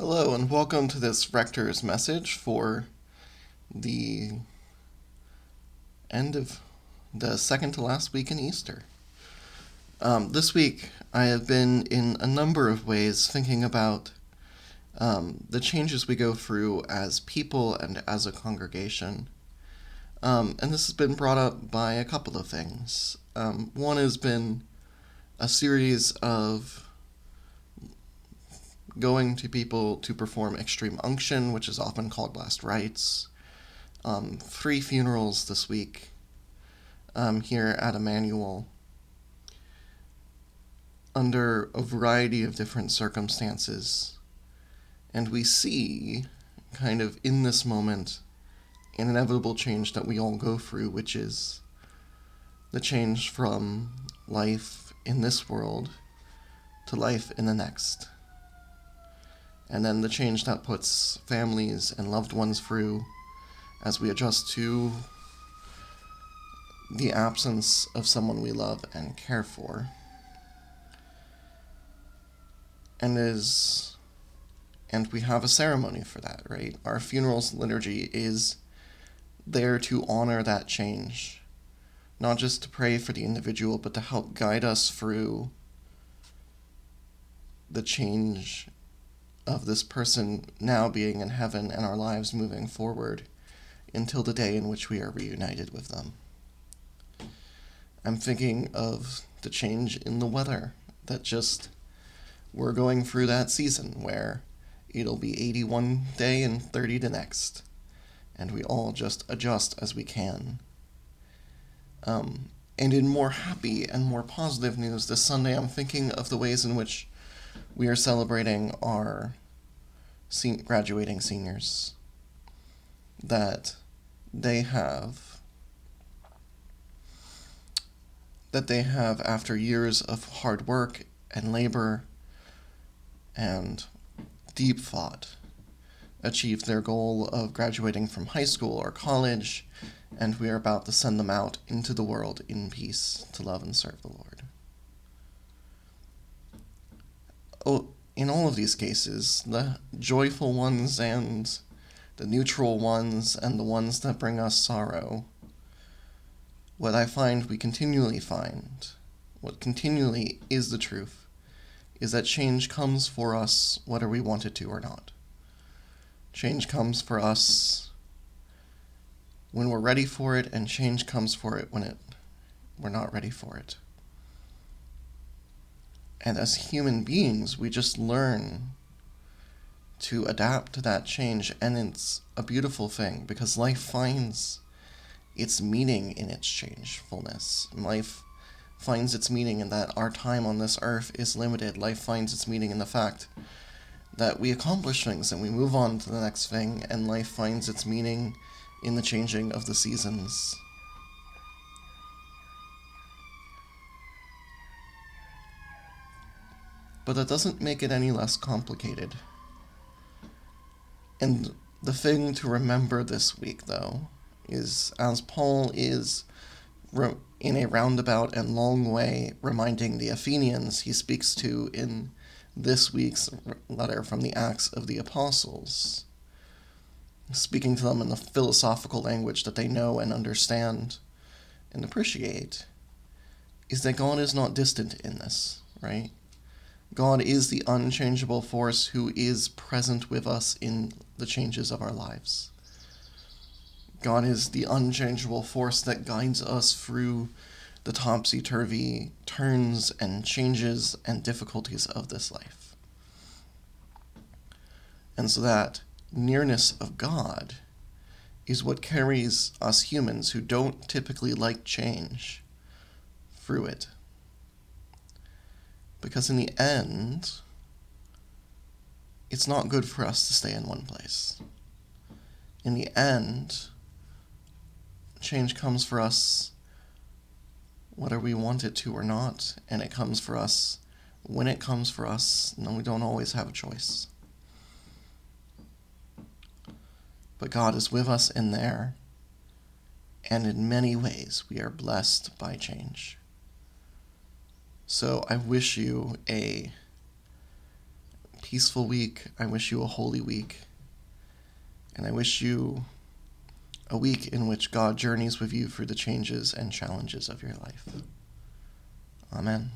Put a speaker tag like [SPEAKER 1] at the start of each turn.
[SPEAKER 1] Hello, and welcome to this Rector's message for the end of the second to last week in Easter. This week, I have been in a number of ways thinking about the changes we go through as people and as a congregation. And this has been brought up by a couple of things. One has been a series of going to people to perform extreme unction, which is often called last rites. 3 funerals this week here at Emmanuel under a variety of different circumstances. And we see, kind of in this moment, an inevitable change that we all go through, which is the change from life in this world to life in the next. And then the change that puts families and loved ones through as we adjust to the absence of someone we love and care for. And we have a ceremony for that, right? Our funerals liturgy is there to honor that change, not just to pray for the individual, but to help guide us through the change of this person now being in heaven and our lives moving forward until the day in which we are reunited with them. I'm thinking of the change in the weather that we're going through that season where it'll be 80 one day and 30 the next, and we all just adjust as we can. And in more happy and more positive news this Sunday, I'm thinking of the ways in which we are celebrating our graduating seniors, that they have after years of hard work and labor and deep thought achieved their goal of graduating from high school or college, and we are about to send them out into the world in peace to love and serve the Lord. In all of these cases, the joyful ones and the neutral ones and the ones that bring us sorrow, what continually is the truth, is that change comes for us whether we want it to or not. Change comes for us when we're ready for it, and change comes for it when we're not ready for it. And as human beings, we just learn to adapt to that change, and it's a beautiful thing because life finds its meaning in its changefulness. Life finds its meaning in that our time on this earth is limited. Life finds its meaning in the fact that we accomplish things and we move on to the next thing, and life finds its meaning in the changing of the seasons. But that doesn't make it any less complicated. And the thing to remember this week, though, is as Paul is in a roundabout and long way reminding the Athenians he speaks to in this week's letter from the Acts of the Apostles, speaking to them in the philosophical language that they know and understand and appreciate, is that God is not distant in this, right? God is the unchangeable force who is present with us in the changes of our lives. God is the unchangeable force that guides us through the topsy-turvy turns and changes and difficulties of this life. And so that nearness of God is what carries us humans who don't typically like change through it. Because in the end, it's not good for us to stay in one place. In the end, change comes for us whether we want it to or not, and it comes for us when it comes for us, and we don't always have a choice. But God is with us in there, and in many ways we are blessed by change. So I wish you a peaceful week. I wish you a holy week. And I wish you a week in which God journeys with you through the changes and challenges of your life. Amen.